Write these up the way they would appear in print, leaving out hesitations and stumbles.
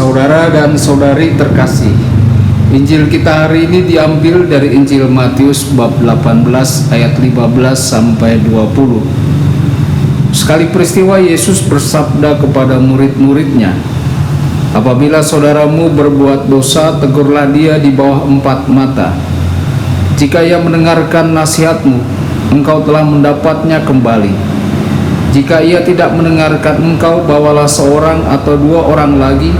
Saudara dan saudari terkasih, Injil kita hari ini diambil dari Injil Matius bab 18 ayat 15 sampai 20. Sekali peristiwa Yesus bersabda kepada murid-muridnya, "Apabila saudaramu berbuat dosa, tegurlah dia di bawah 4 mata. Jika ia mendengarkan nasihatmu, engkau telah mendapatnya kembali. Jika ia tidak mendengarkan engkau, bawalah seorang atau 2 orang lagi,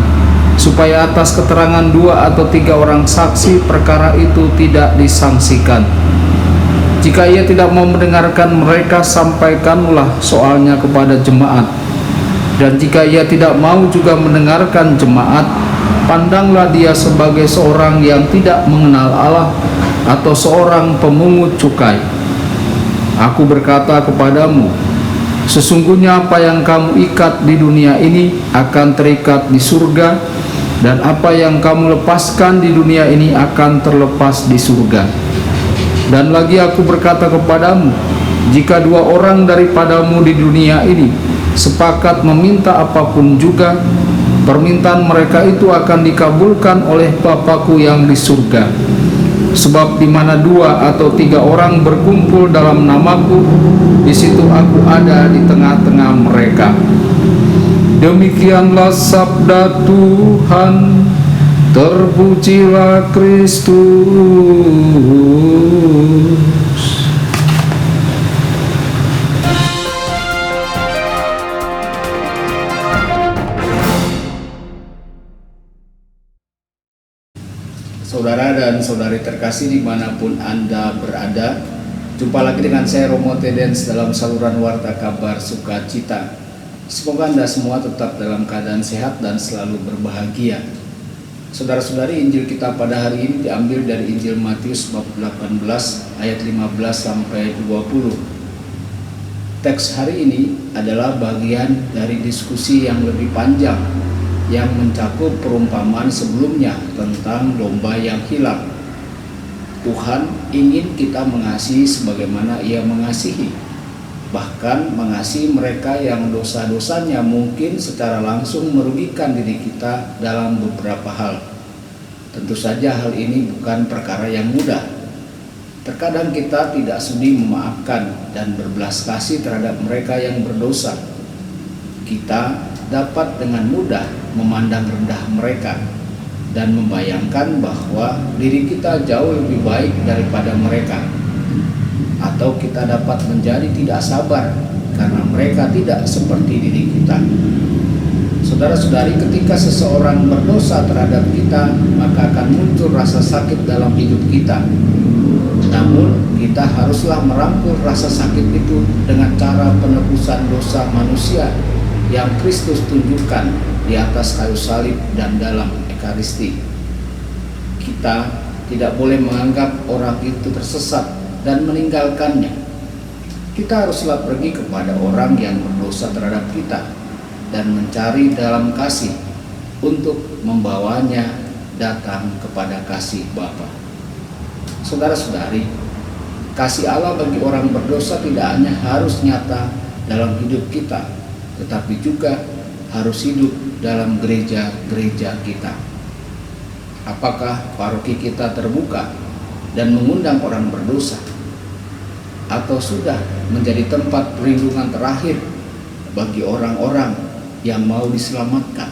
supaya atas keterangan 2 atau 3 orang saksi perkara itu tidak disangsikan. Jika ia tidak mau mendengarkan mereka, sampaikanlah soalnya kepada jemaat. Dan jika ia tidak mau juga mendengarkan jemaat, pandanglah dia sebagai seorang yang tidak mengenal Allah atau seorang pemungut cukai. Aku berkata kepadamu, sesungguhnya apa yang kamu ikat di dunia ini akan terikat di surga, dan apa yang kamu lepaskan di dunia ini akan terlepas di surga. Dan lagi aku berkata kepadamu, jika 2 orang daripadamu di dunia ini sepakat meminta apapun juga, permintaan mereka itu akan dikabulkan oleh Bapa-Ku yang di surga. Sebab di mana 2 atau 3 orang berkumpul dalam namaku, di situ aku ada di tengah-tengah mereka." Demikianlah sabda Tuhan. Terpujilah Kristus. Saudara dan saudari terkasih dimanapun Anda berada, jumpa lagi dengan saya Romo Tedens dalam saluran Warta Kabar Sukacita. Semoga Anda semua tetap dalam keadaan sehat dan selalu berbahagia. Saudara-saudari, Injil kita pada hari ini diambil dari Injil Matius bab 18 ayat 15 sampai 20. Teks hari ini adalah bagian dari diskusi yang lebih panjang yang mencakup perumpamaan sebelumnya tentang domba yang hilang. Tuhan ingin kita mengasihi sebagaimana Ia mengasihi, bahkan mengasihi mereka yang dosa-dosanya mungkin secara langsung merugikan diri kita dalam beberapa hal. Tentu saja hal ini bukan perkara yang mudah. Terkadang kita tidak sudi memaafkan dan berbelas kasih terhadap mereka yang berdosa. Kita dapat dengan mudah memandang rendah mereka dan membayangkan bahwa diri kita jauh lebih baik daripada mereka. Atau kita dapat menjadi tidak sabar karena mereka tidak seperti diri kita. Saudara-saudari, ketika seseorang berdosa terhadap kita, maka akan muncul rasa sakit dalam hidup kita. Namun, kita haruslah merangkul rasa sakit itu dengan cara penebusan dosa manusia yang Kristus tunjukkan di atas kayu salib dan dalam Ekaristi. Kita tidak boleh menganggap orang itu tersesat dan meninggalkannya. Kita haruslah pergi kepada orang yang berdosa terhadap kita dan mencari dalam kasih untuk membawanya datang kepada kasih Bapa. Saudara-saudari, kasih Allah bagi orang berdosa tidak hanya harus nyata dalam hidup kita, tetapi juga harus hidup dalam gereja-gereja kita. Apakah paroki kita terbuka dan mengundang orang berdosa, atau sudah menjadi tempat perlindungan terakhir bagi orang-orang yang mau diselamatkan?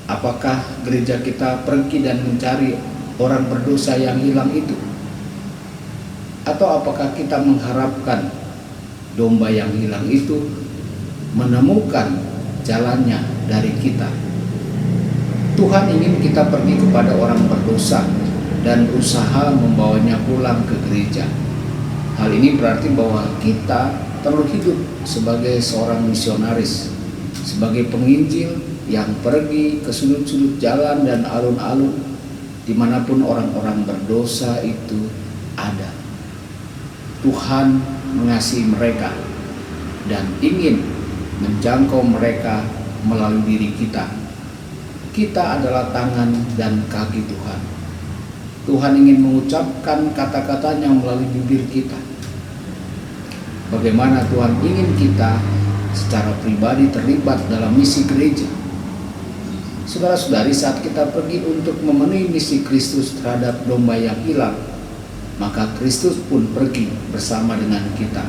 Apakah gereja kita pergi dan mencari orang berdosa yang hilang itu? Atau apakah kita mengharapkan domba yang hilang itu menemukan jalannya dari kita? Tuhan ingin kita pergi kepada orang berdosa dan berusaha membawanya pulang ke gereja. Hal ini berarti bahwa kita perlu hidup sebagai seorang misionaris, sebagai penginjil yang pergi ke sudut-sudut jalan dan alun-alun dimanapun orang-orang berdosa itu ada. Tuhan mengasihi mereka dan ingin menjangkau mereka melalui diri kita. Kita adalah tangan dan kaki Tuhan. Tuhan ingin mengucapkan kata-katanya melalui bibir kita. Bagaimana Tuhan ingin kita secara pribadi terlibat dalam misi gereja. Saudara-saudari, saat kita pergi untuk memenuhi misi Kristus terhadap domba yang hilang, maka Kristus pun pergi bersama dengan kita.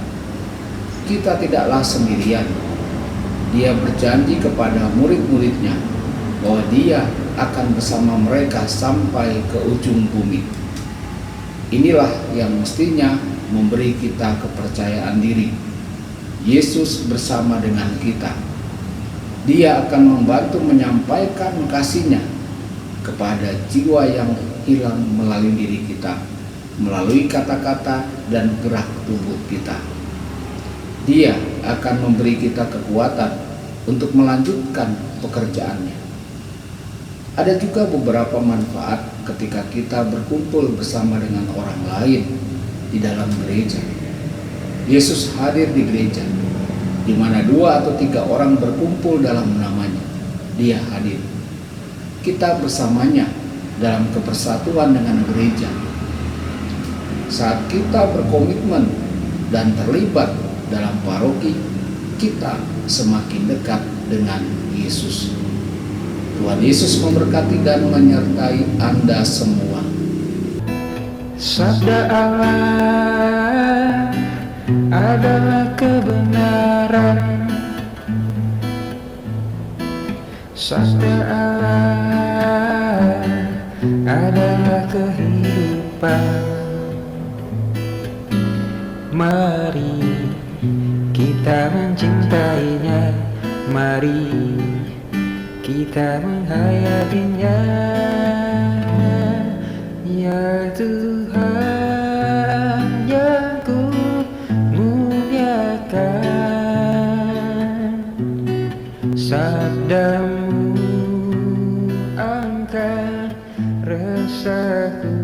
Kita tidaklah sendirian. Dia berjanji kepada murid-muridnya bahwa Dia akan bersama mereka sampai ke ujung bumi. Inilah yang mestinya memberi kita kepercayaan diri. Yesus bersama dengan kita. Dia akan membantu menyampaikan kasih-Nya kepada jiwa yang hilang melalui diri kita, melalui kata-kata dan gerak tubuh kita. Dia akan memberi kita kekuatan untuk melanjutkan pekerjaannya. Ada juga beberapa manfaat ketika kita berkumpul bersama dengan orang lain di dalam gereja. Yesus hadir di gereja, di mana 2 atau 3 orang berkumpul dalam namanya. Dia hadir. Kita bersamanya dalam kepersatuan dengan gereja. Saat kita berkomitmen dan terlibat dalam paroki, kita semakin dekat dengan Yesus. Tuhan Yesus memberkati dan menyertai Anda semua. Sabda Allah adalah kebenaran. Sabda Allah adalah kehidupan. Mari kita mencintainya, mari kita menghayatinya. Ya Tuhan yang ku muliakan, sabdamu angkat resahku.